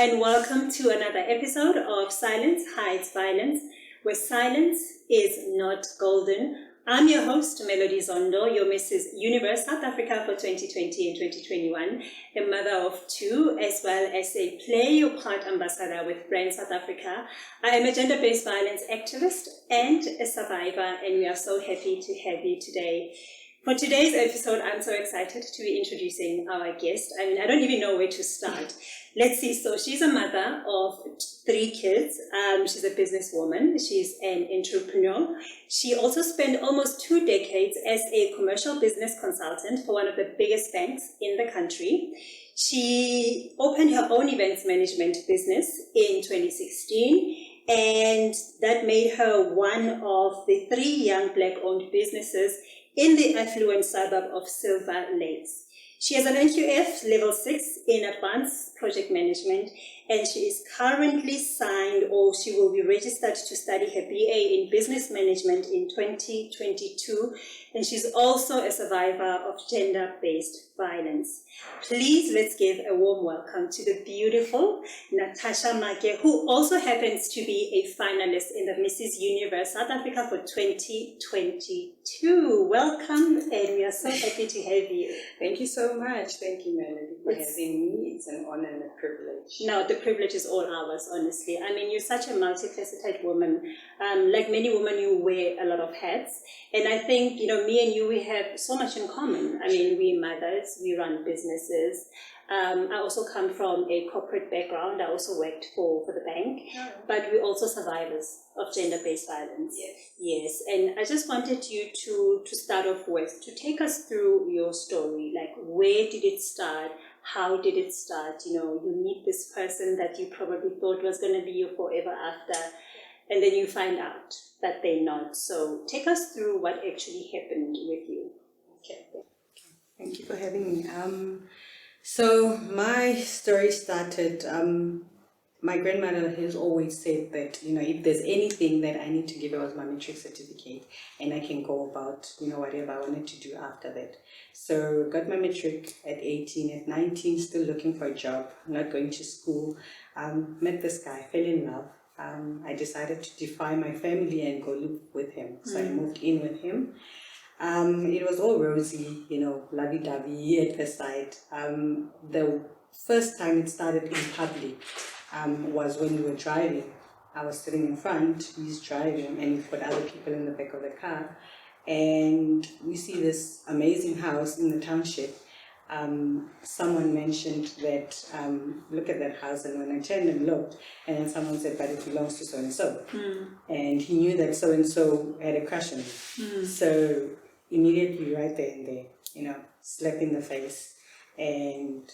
and welcome to another episode of Silence Hides Violence, where silence is not golden. I'm your host, Melody Zondo, your Mrs. Universe South Africa for 2020 and 2021, a mother of two, as well as a Play Your Part ambassador with Brand South Africa. I am a gender-based violence activist and a survivor, and we are so happy to have you today. For today's episode, I'm so excited to be introducing our guest. I don't even know where to start. Let's see. So she's a mother of 3 kids. She's a businesswoman. She's an entrepreneur. She also spent almost 2 decades as a commercial business consultant for one of the biggest banks in the country. She opened her own events management business in 2016, and that made her one of the 3 young Black-owned businesses in the affluent suburb of Silverlakes. She has an NQF level 6 in advanced project management, and she is currently signed, or she will be registered to study her BA in business management in 2022, and she's also a survivor of gender-based violence. Please, let's give a warm welcome to the beautiful Natacia Maake, who also happens to be a finalist in the Mrs. Universe South Africa for 2022. Welcome, and we are so happy to have you. Thank you so much. Thank you, Melody, for having me. It's an honor and a privilege. No, the privilege is all ours, honestly. I mean, you're such a multifaceted woman. Like many women, you wear a lot of hats. And I think, me and you, we have so much in common. I mean, we're mothers, we run businesses. I also come from a corporate background. I also worked for the bank. But we're also survivors of gender-based violence. Yes. And I just wanted you to start off with, to take us through your story. Like, where did it start? How did it start? You meet this person that you probably thought was going to be your forever after, and then you find out that they're not. So take us through what actually happened with you. Okay. Thank you for having me. So my story started, my grandmother has always said that, if there's anything that I need to give her was my matric certificate, and I can go about, whatever I wanted to do after that. So got my matric at 18, at 19, still looking for a job, not going to school. Met this guy, fell in love. I decided to defy my family and go live with him. So I moved in with him. It was all rosy, lovey-dovey at first sight. The first time it started in public was when we were driving. I was sitting in front, he's driving, and we've got other people in the back of the car. And we see this amazing house in the township. Someone mentioned that, look at that house, and when I turned and looked, and then someone said, but it belongs to so-and-so. And he knew that so-and-so had a crush on him. So immediately right there and there, slapped in the face. And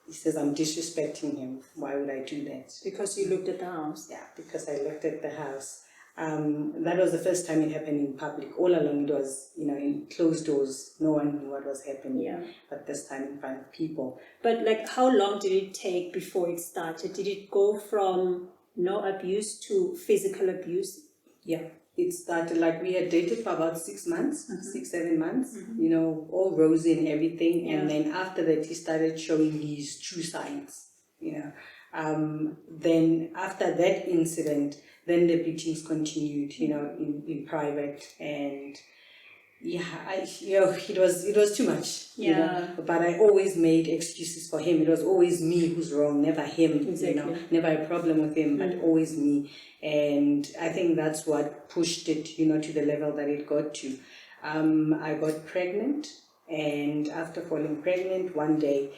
he says, I'm disrespecting him. Why would I do that? Because you looked at the house? Yeah, because I looked at the house. That was the first time it happened in public. All along it was, in closed doors. No one knew what was happening. Yeah. But this time in front of people. But how long did it take before it started? Did it go from no abuse to physical abuse? Yeah. It started we had dated for about 6 months, 6-7 months, all rosy and everything. Yeah. And then after that, he started showing his true signs, Then after that incident, then the beatings continued, in private, and it was too much, But I always made excuses for him. It was always me who's wrong, never him, exactly. Never a problem with him, but always me. And I think that's what pushed it, to the level that it got to. I got pregnant. And after falling pregnant, one day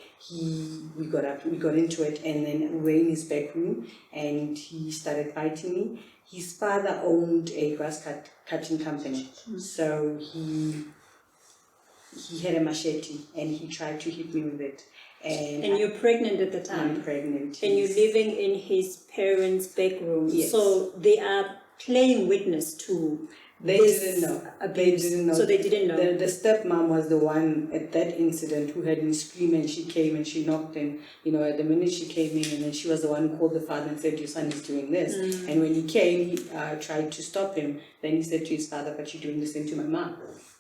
we got into it, and then we were in his back room, and he started fighting me. His father owned a grass cutting company, so he had a machete, and he tried to hit me with it. And you're pregnant at the time? I'm pregnant. And you're living in his parents' back room. Yes. So they are playing witness to They didn't know. abuse. They didn't know. So they didn't know. The stepmom was the one at that incident who had me scream, and she came and she knocked, and at the minute she came in, and then she was the one who called the father and said, your son is doing this. And when he came, he tried to stop him. Then he said to his father, but you're doing this thing to my mom.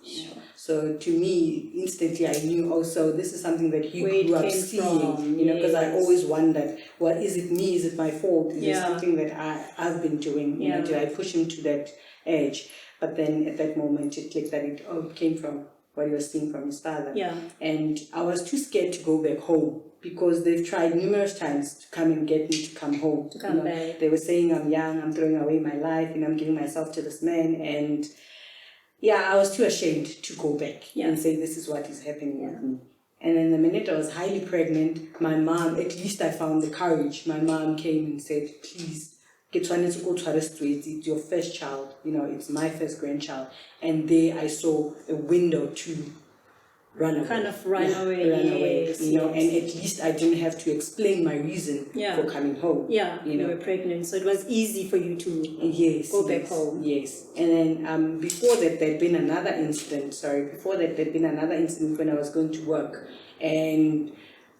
Sure. So to me, instantly I knew also this is something that he Where grew it up came seeing, from, because I yes. always wondered, what is it me? Is it my fault? Is it Yeah. something that I've been doing? Yeah. Did I push him to that edge? But then at that moment it clicked that it came from what he was seeing from his father. Yeah. And I was too scared to go back home because they've tried numerous times to come and get me to come home. To come back. They were saying I'm young, I'm throwing away my life, I'm giving myself to this man, and I was too ashamed to go back and say this is what is happening with me. And then the minute I was highly pregnant, my mom, at least I found the courage. My mom came and said, please, it's your first child, it's my first grandchild. And there I saw a window to run away. Kind of run away, yes, and at least I didn't have to explain my reason for coming home. Yeah, you were pregnant, so it was easy for you to go back home. Yes, and then before that there'd been another incident, when I was going to work, and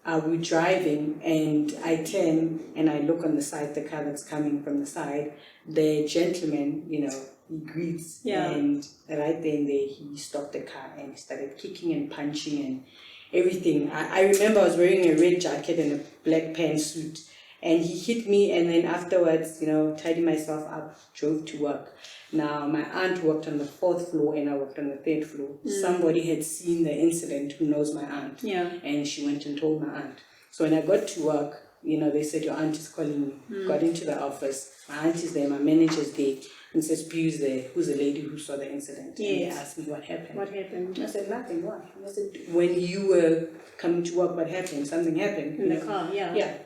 we're driving, and I turn and I look on the side, the car that's coming from the side, the gentleman, he greets, and right then there he stopped the car and started kicking and punching and everything. I remember I was wearing a red jacket and a black pantsuit, and he hit me, and then afterwards, tidied myself up, drove to work. Now, my aunt worked on the 4th floor and I worked on the 3rd floor. Somebody had seen the incident who knows my aunt, and she went and told my aunt. So when I got to work, they said, your aunt is calling me. Got into the office, my aunt is there, my manager's there, and says, Piu's there, who's the lady who saw the incident. Yes. And they asked me what happened. What happened? I said, nothing, why? And I said, when you were coming to work, what happened? Something happened. In the car, yeah.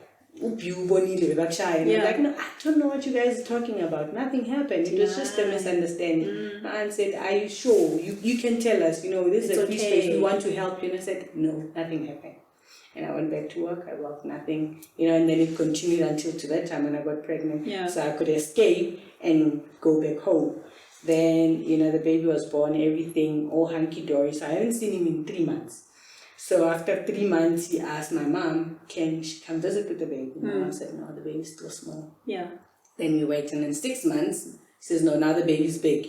And I'm like, no, I don't know what you guys are talking about. Nothing happened. It was just a misunderstanding. My aunt said, are you sure? You can tell us, this is a free space, we want to help you. And I said, no, nothing happened. And I went back to work, I worked nothing, and then it continued until to that time when I got pregnant. So I could escape and go back home. Then, the baby was born, everything, all hunky-dory. So I haven't seen him in 3 months. So after 3 months, he asked my mom, can she come visit with the baby? My mom said, no, the baby's still small. Yeah. Then we wait, and in 6 months, he says, no, now the baby's big,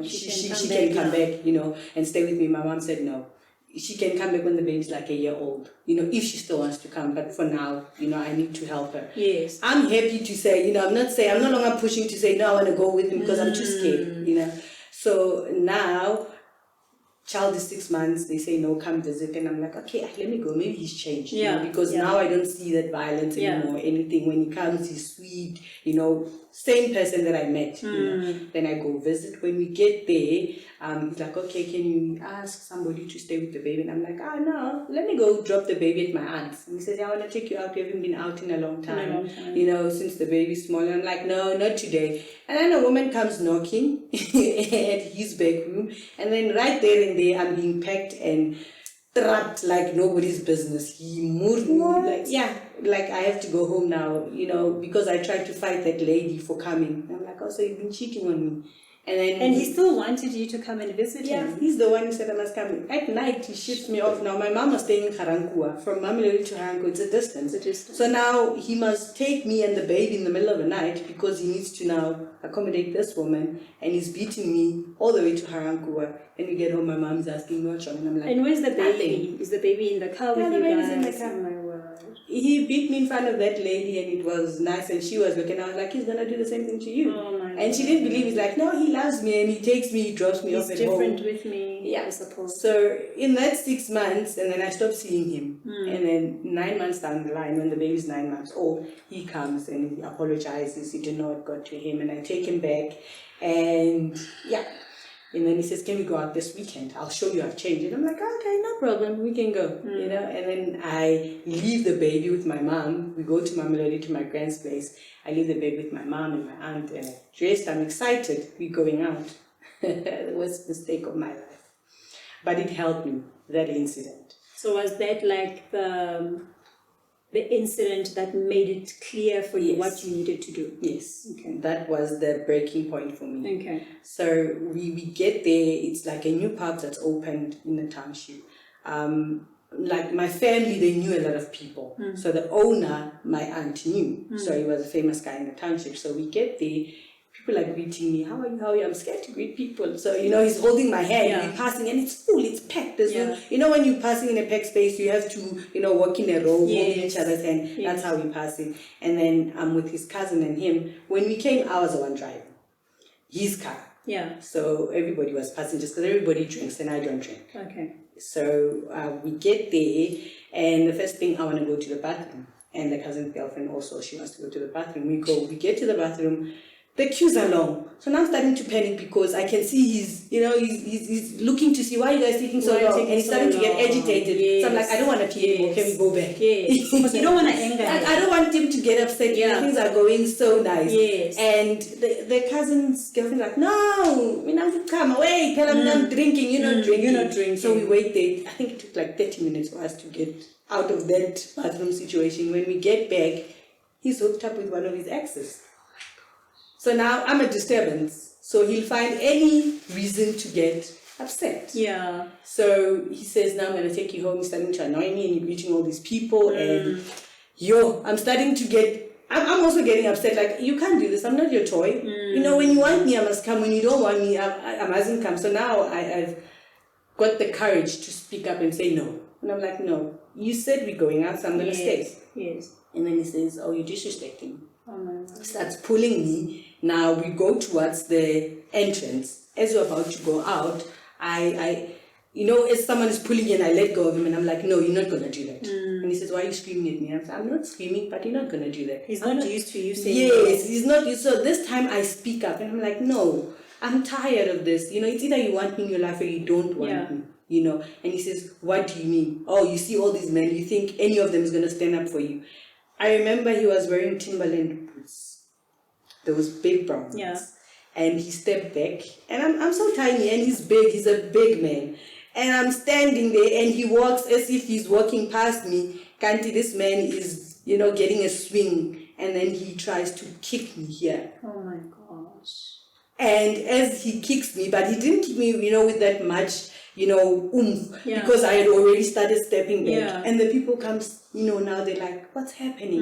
she can come back, and stay with me. My mom said, no, she can come back when the baby's like a year old, if she still wants to come. But for now, I need to help her. Yes. I'm happy to say, I'm no longer pushing to say, no, I want to go with him because I'm too scared, So now, child is 6 months, they say, no, come visit. And I'm like, okay, let me go. Maybe he's changed, because now I don't see that violence anymore. Anything. When he comes, he's sweet, same person that I met. Then I go visit. When we get there, he's like, okay, can you ask somebody to stay with the baby? And I'm like, no, let me go drop the baby at my aunt's. And he says, I want to take you out. You haven't been out in a long time. Since the baby's small. And I'm like, no, not today. And then a woman comes knocking at his bedroom, and then right there and there, I'm being packed and trapped like nobody's business. He moved me like I have to go home now, because I tried to fight that lady for coming. I'm like, so you've been cheating on me. And he still wanted you to come and visit him. Yeah, he's the one who said I must come. At night, he ships me off. Now, my mom was staying in Garankuwa. From Mamelodi to Garankuwa, it's a distance. So now, he must take me and the baby in the middle of the night because he needs to now accommodate this woman. And he's beating me all the way to Garankuwa. And we get home, my mom's asking me what's wrong. And I'm like, and where's the baby? Is the baby in the car with you guys? The baby's in the car. Oh, my word. He beat me in front of that lady, and it was nice, and she was looking. I was like, he's gonna do the same thing to you. Oh, my and she didn't believe. He's like, no, he loves me, and he takes me, he drops me off at home. He's different with me, I suppose. So in that 6 months, and then I stopped seeing him. And then 9 months down the line, when the baby's 9 months old, he comes and he apologizes. He didn't know what got to him, and I take him back, and and then he says, can we go out this weekend? I'll show you I've changed. And I'm like, okay, no problem, we can go. And then I leave the baby with my mom. We go to Mamelodi, to my grand's place. I leave the baby with my mom and my aunt, and I'm dressed, I'm excited. We're going out. The worst mistake of my life. But it helped me, that incident. So was that like the the incident that made it clear for you Yes. what you needed to do? Yes. Okay. That was the breaking point for me. Okay. So we get there, it's like a new pub that's opened in the township. Like my family, they knew a lot of people. So the owner, my aunt, knew. So he was a famous guy in the township. So we get there, people are greeting me. How are you? How are you? I'm scared to greet people. So, he's holding my hand. Yeah. We're passing and it's full, it's packed. There's no, when you're passing in a packed space, you have to, walk in a row, holding each other's hand. That's how we're passing. And then I'm with his cousin and him. When we came, I was the one driving his car. Yeah. So everybody was passengers because everybody drinks and I don't drink. Okay. So we get there and the first thing, I want to go to the bathroom. And the cousin's girlfriend also, she wants to go to the bathroom. We get to the bathroom. The queues are long. So now I'm starting to panic because I can see he's looking to see why you guys taking so long. And he's starting to get agitated. Yes. So I'm like, I don't want to pee anymore. Can we go back? Yes. Because you don't want to anger him. I don't want him to get upset. Yeah. Things are going so nice. Yes. And the cousin's girlfriend like, no, we have to come away. Tell him I'm drinking. You're not drinking. You're not drinking. So we wait there. I think it took like 30 minutes for us to get out of that bathroom situation. When we get back, he's hooked up with one of his exes. So now I'm a disturbance. So he'll find any reason to get upset. Yeah. So he says, now I'm going to take you home. He's starting to annoy me and you're meeting all these people. And I'm starting to get, I'm also getting upset. Like, you can't do this. I'm not your toy. When you want me, I must come. When you don't want me, I mustn't come. So now I've got the courage to speak up and say no. And I'm like, no, you said we're going out, so I'm going to stay. Yes. And then he says, oh, you're disrespecting. Oh my God. Starts pulling me. Now we go towards the entrance. As we're about to go out, as someone is pulling in, I let go of him and I'm like, no, you're not going to do that. And he says, why are you screaming at me? I'm not screaming, but you're not going to do that. He's not used to you saying yes, he's not used. So this time I speak up and I'm like, no, I'm tired of this. It's either you want me in your life or you don't want me. And he says, what do you mean? Oh, you see all these men, you think any of them is going to stand up for you. I remember he was wearing Timberland boots, those big brown ones. Yeah. And he stepped back, and I'm so tiny, and he's big, he's a big man. And I'm standing there, and he walks as if he's walking past me. Kanti, this man is, getting a swing, and then he tries to kick me here. Oh my gosh. And as he kicks me, but he didn't kick me, with that much, oomph, because I had already started stepping back. Yeah. And the people come, now they're like, what's happening?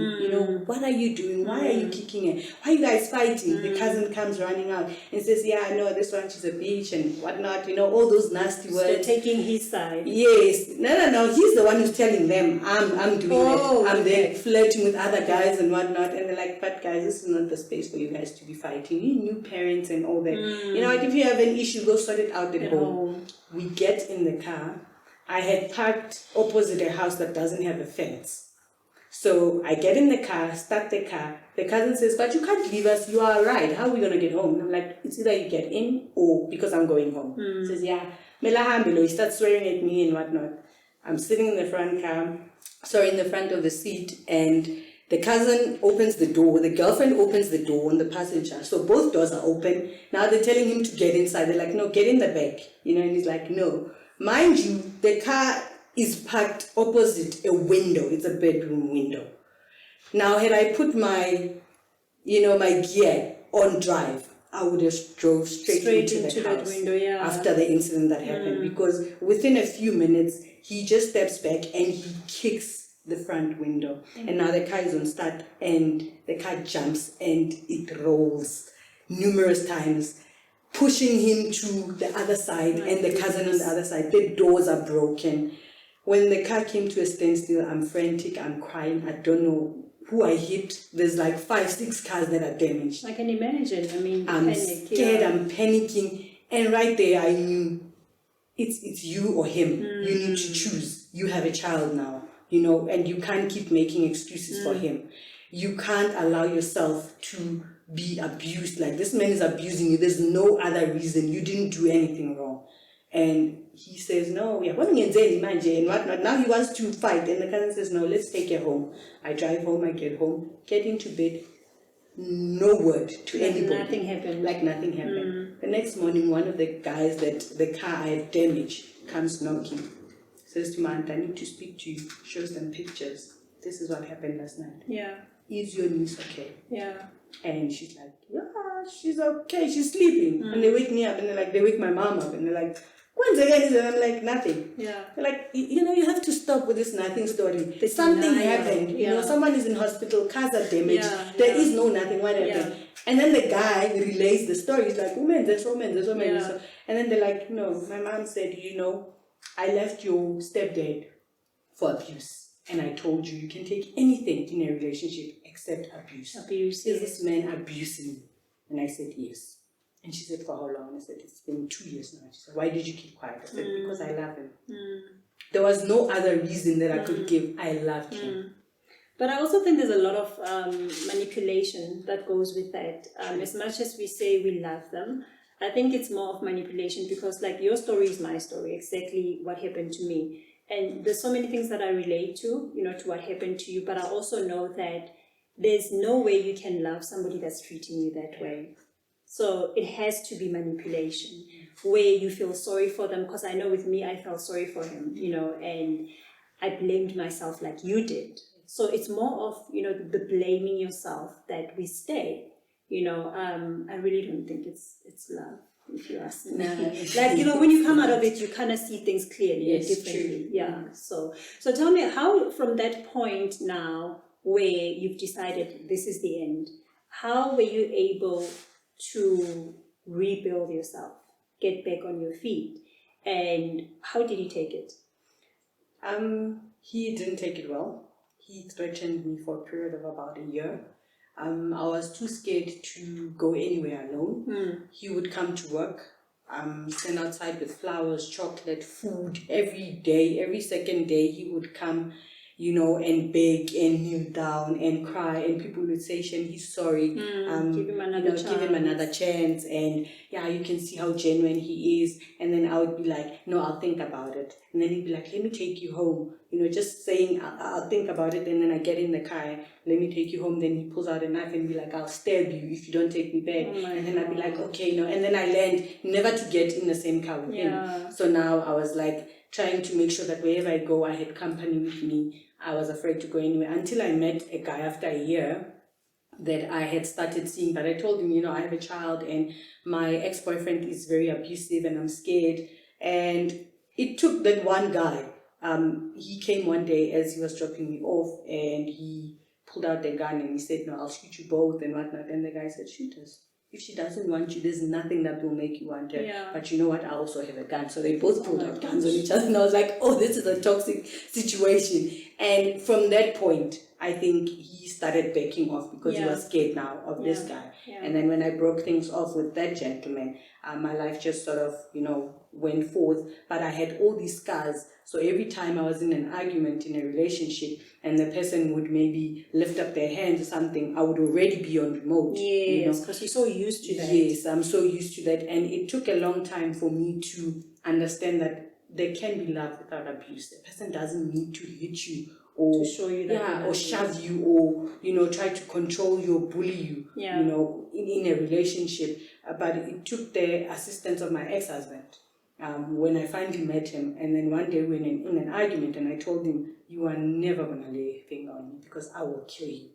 What are you doing? Why are you kicking it? Why are you guys fighting? The cousin comes running out and says, yeah, I know this one, she's a bitch and whatnot, all those nasty words. So taking his side. Yes. No. He's the one who's telling them, I'm doing it. I'm there flirting with other guys and whatnot. And they're like, but guys, this is not the space for you guys to be fighting. You new parents and all that. If you have an issue, go sort it out at home. We get in the car. I had parked opposite a house that doesn't have a fence. So I get in the car, start the car. The cousin says, but you can't leave us. You are right. How are we going to get home? And I'm like, it's either you get in or because I'm going home. He says, yeah. He starts swearing at me and whatnot. I'm sitting in the front of the seat, and the cousin opens the door. The girlfriend opens the door on the passenger. So both doors are open. Now they're telling him to get inside. They're like, no, get in the back. And he's like, no. Mind you, the car is parked opposite a window. It's a bedroom window. Now, had I put my, my gear on drive, I would have drove straight into the house window, after the incident that happened. Because within a few minutes, he just steps back and he kicks the front window. And now the car is on start and the car jumps and it rolls numerous times, pushing him to the other side and the cousin on the other side. The doors are broken. When the car came to a standstill, I'm frantic, I'm crying, I don't know who I hit. There's like 5-6 cars that are damaged. I can imagine. I'm scared, I'm panicking. And right there I knew it's you or him. You need to choose. You have a child now, and you can't keep making excuses for him. You can't allow yourself to be abused. Like, this man is abusing you. There's no other reason. You didn't do anything wrong. And he says, no, we are going to and whatnot. Now he wants to fight. And the cousin says, no, let's take her home. I drive home, I get home, get into bed. No word to anybody. Nothing happened. Like nothing happened. The next morning, one of the guys that the car I had damaged comes knocking. Says to my aunt, I need to speak to you. Shows them pictures. this is what happened last night. Yeah. Is your niece okay? Yeah. And she's like, yeah, she's okay, she's sleeping. And they wake me up, and they're like, they wake my mom up, and they're like, when's again? And I'm like, nothing. Yeah. They're like, you know, you have to stop with this nothing story. This Something denial. happened. You know, Yeah. someone is in hospital, cars are damaged. Yeah, There yeah. is no nothing. What happened? Yeah. And then the guy relays the story. He's like, woman, there's woman, there's woman. Yeah. And then they're like, no, my mom said, you know, I left your stepdad for abuse. And I told you, you can take anything in a relationship except abuse. Abuse. Is this man abusing you? And I said, yes. And she said, for how long? I said, it's been 2 years now. She said, why did you keep quiet? I said, because I love him. There was no other reason that I could give. I loved him. But I also think there's a lot of manipulation that goes with that. As much as we say we love them, I think it's more of manipulation because, like, your story is my story, exactly what happened to me. And there's so many things that I relate to, you know, to what happened to you. But I also know that there's no way you can love somebody that's treating you that way. So it has to be manipulation where you feel sorry for them. Because I know with me, I felt sorry for him, you know, and I blamed myself like you did. So it's more of, you know, the blaming yourself that we stay, you know. I really don't think it's love, if you ask me. Like, you know, when you come out of it, you kind of see things clearly and differently. Yeah. So tell me, how from that point now where you've decided this is the end, how were you able to rebuild yourself, get back on your feet, and how did he take it? He didn't take it well. He threatened me for a period of about a year. I was too scared to go anywhere alone. He would come to work, stand outside with flowers, chocolate, food every day. Every second day he would come, you know, and beg and kneel down and cry, and people would say, Shen, he's sorry. Give him another chance. Give him another chance, and yeah, you can see how genuine he is. And then I would be like, no, I'll think about it. And then he'd be like, let me take you home. You know, just saying, I'll think about it. And then I get in the car, let me take you home. Then he pulls out a knife and be like, I'll stab you if you don't take me back. And then I'd be like, okay, no. And then I learned never to get in the same car with him. So now I was like trying to make sure that wherever I go, I had company with me. I was afraid to go anywhere until I met a guy after a year that I had started seeing. But I told him, you know, I have a child and my ex-boyfriend is very abusive and I'm scared. And it took that one guy. He came one day as he was dropping me off and he pulled out the gun and he said, no, I'll shoot you both and whatnot. And the guy said, shoot us. If she doesn't want you, there's nothing that will make you want her. Yeah. But you know what? I also have a gun. So they both pulled out guns on each other. And I was like, oh, this is a toxic situation. And from that point, I think he started backing off because he was scared now of this guy. And then when I broke things off with that gentleman, my life just sort of, you know, went forth. But I had all these scars. So every time I was in an argument in a relationship and the person would maybe lift up their hands or something, I would already be on remote. Yes, because you're so used to that. Yes, I'm so used to that. And it took a long time for me to understand that there can be love without abuse. The person doesn't need to hit you or to show you that or shove you or, you know, try to control you or bully you, you know, in a relationship. But it took the assistance of my ex-husband. When I finally met him, and then one day we were in an argument and I told him, you are never going to lay a finger on me because I will kill you.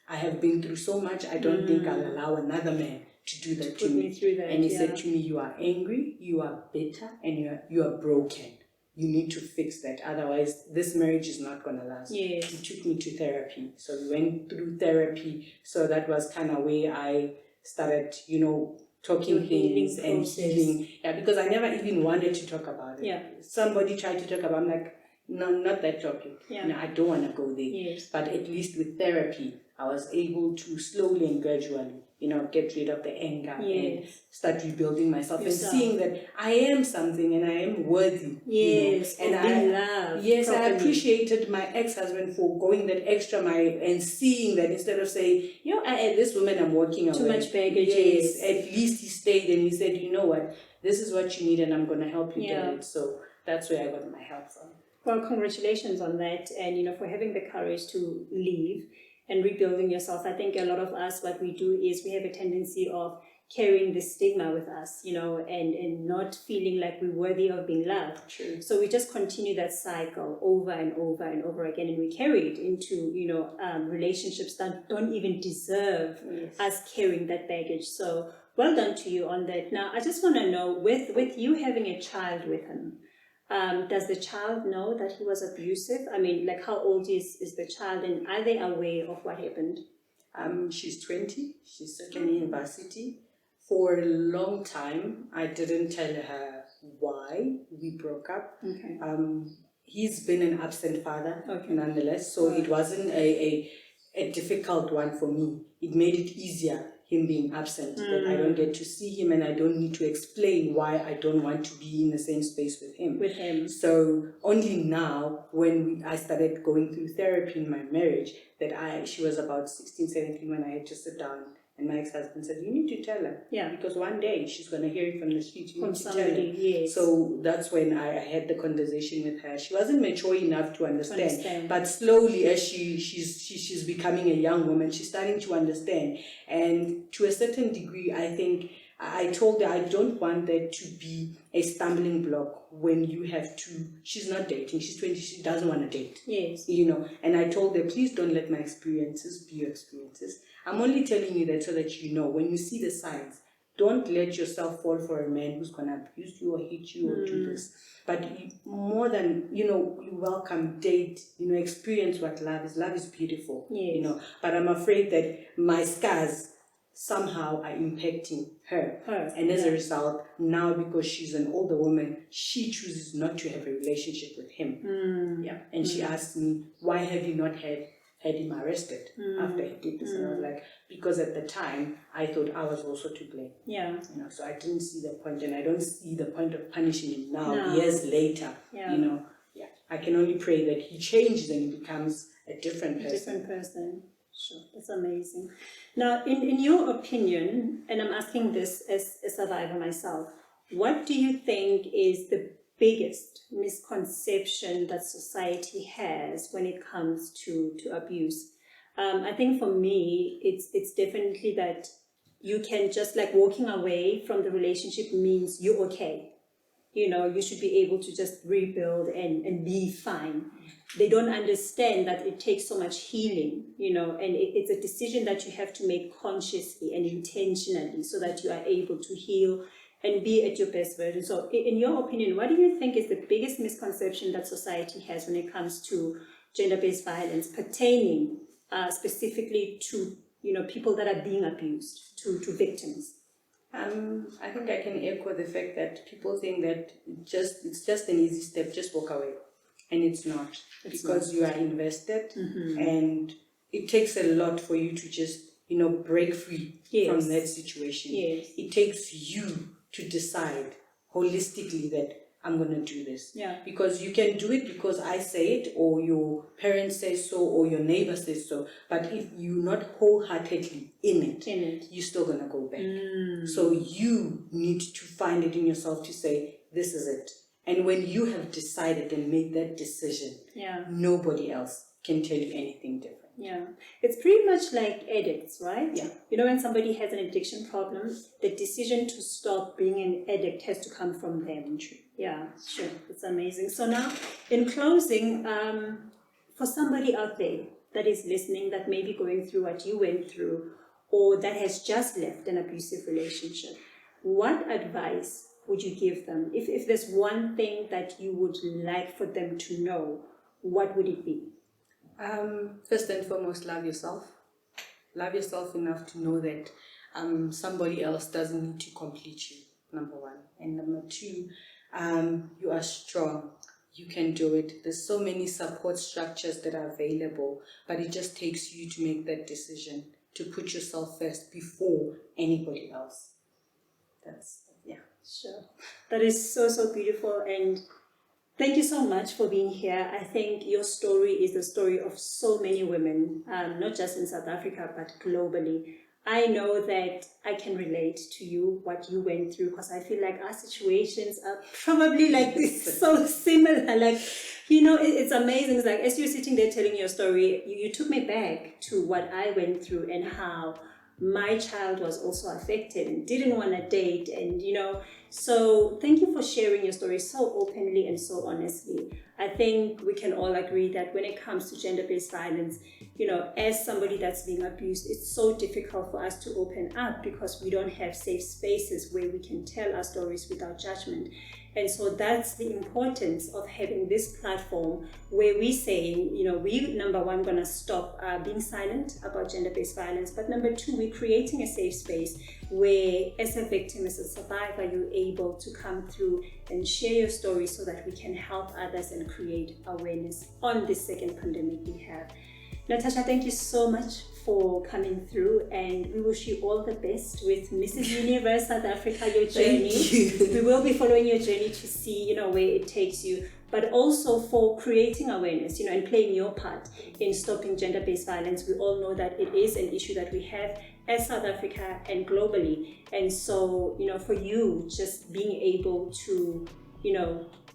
I have been through so much, I don't think I'll allow another man to do that to me. And he said to me, you are angry, you are bitter, and you are broken. You need to fix that, otherwise this marriage is not going to last. He took me to therapy. So we went through therapy. So that was kind of where I started, you know, talking things and healing. Yeah, because I never even wanted to talk about it. Yeah. Somebody tried to talk about it. I'm like, no, not that topic. Yeah. No, I don't want to go there. Yes. But at least with therapy, I was able to slowly and gradually, you know, get rid of the anger and start rebuilding myself and seeing that I am something and I am worthy. Yes, you know? And I appreciated my ex-husband for going that extra mile and seeing that instead of saying, you know, this woman I'm working on. Too much baggage. Yes, at least he stayed and he said, you know what, this is what you need and I'm going to help you get it. So that's where I got my help from. Well, congratulations on that, and, you know, for having the courage to leave and rebuilding yourself. I think a lot of us, what we do is we have a tendency of carrying the stigma with us, and not feeling like we're worthy of being loved. True. So we just continue that cycle over and over and over again, and we carry it into, relationships that don't even deserve us carrying that baggage. So well done to you on that. Now, I just want to know, with you having a child with him, does the child know that he was abusive? I mean, like, how old is the child, and are they aware of what happened? She's 20. She's second year university. For a long time, I didn't tell her why we broke up. Okay. He's been an absent father, nonetheless, so it wasn't a difficult one for me. It made it easier, him being absent, that I don't get to see him and I don't need to explain why I don't want to be in the same space with him. So only now, when I started going through therapy in my marriage, that she was about 16, 17 when I had to sit down. And my ex-husband said, you need to tell her. Yeah. Because one day she's going to hear it from the street. You need to tell her. Yes. So that's when I had the conversation with her. She wasn't mature enough to understand. But slowly, as she's becoming a young woman, she's starting to understand. And to a certain degree, I think I told her I don't want that to be a stumbling block when you have to. She's not dating. She's 20. She doesn't want to date. Yes. And I told her, please don't let my experiences be your experiences. I'm only telling you that so that when you see the signs, don't let yourself fall for a man who's going to abuse you or hit you or do this. But more than, you welcome, date, experience what love is. Love is beautiful, But I'm afraid that my scars somehow are impacting her. And as a result, now because she's an older woman, she chooses not to have a relationship with him. And she asked me, why have you not had him arrested after he did this? And I was like, because at the time I thought I was also to blame. So I didn't see the point, and I don't see the point of punishing him now, years later. I can only pray that he changes and he becomes a different person. Sure, that's amazing. Now, in your opinion, and I'm asking this as a survivor myself, what do you think is the biggest misconception that society has when it comes to abuse? I think for me, it's definitely that you can just, like, walking away from the relationship means you're okay. You should be able to just rebuild and be fine. They don't understand that it takes so much healing, and it's a decision that you have to make consciously and intentionally so that you are able to heal and be at your best version. So in your opinion, what do you think is the biggest misconception that society has when it comes to gender-based violence pertaining specifically to, people that are being abused, to victims? I think I can echo the fact that people think that it's just an easy step, just walk away. And it's not, because you are invested, and it takes a lot for you to just, break free from that situation. It takes you to decide holistically that I'm going to do this. Because you can do it because I say it, or your parents say so, or your neighbor says so. But if you're not wholeheartedly in it, you're still going to go back. So you need to find it in yourself to say, this is it. And when you have decided and made that decision, nobody else can tell you anything different. It's pretty much like addicts, right? When somebody has an addiction problem, the decision to stop being an addict has to come from them. Sure. It's amazing. So now, in closing, for somebody out there that is listening, that may be going through what you went through, or that has just left an abusive relationship, what advice would you give them? If there's one thing that you would like for them to know, what would it be? First and foremost, love yourself. Love yourself enough to know that somebody else doesn't need to complete you, number one. And number two, you are strong. You can do it. There's so many support structures that are available, but it just takes you to make that decision, to put yourself first before anybody else. Sure. That is so, so beautiful. And thank you so much for being here. I think your story is the story of so many women, not just in South Africa, but globally. I know that I can relate to you, what you went through, because I feel like our situations are probably like so similar. Like, it's amazing. It's like, as you're sitting there telling your story, you took me back to what I went through and how my child was also affected and didn't want to date, and so thank you for sharing your story so openly and so honestly. I think we can all agree that when it comes to gender-based violence, as somebody that's being abused, it's so difficult for us to open up because we don't have safe spaces where we can tell our stories without judgment. And so that's the importance of having this platform where we say, we, number one, going to stop being silent about gender-based violence. But number two, we're creating a safe space where as a victim, as a survivor, you're able to come through and share your story so that we can help others and create awareness on this second pandemic we have. Natacia, thank you so much for coming through, and we wish you all the best with Mrs. Universe South Africa, your journey. Thank you. We will be following your journey to see, where it takes you, but also for creating awareness, and playing your part in stopping gender-based violence. We all know that it is an issue that we have as South Africa and globally. And so, for you just being able to,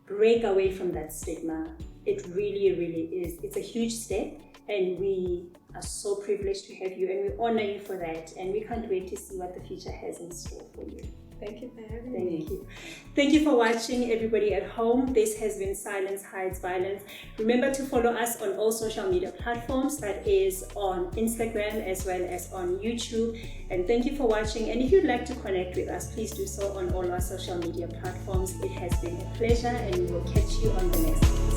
break away from that stigma, it really, really is. It's a huge step. And we are so privileged to have you, and we honor you for that. And we can't wait to see what the future has in store for you. Thank you for having me. Thank you. Thank you for watching, everybody at home. This has been Silence Hides Violence. Remember to follow us on all social media platforms, that is on Instagram as well as on YouTube. And thank you for watching. And if you'd like to connect with us, please do so on all our social media platforms. It has been a pleasure, and we will catch you on the next episode.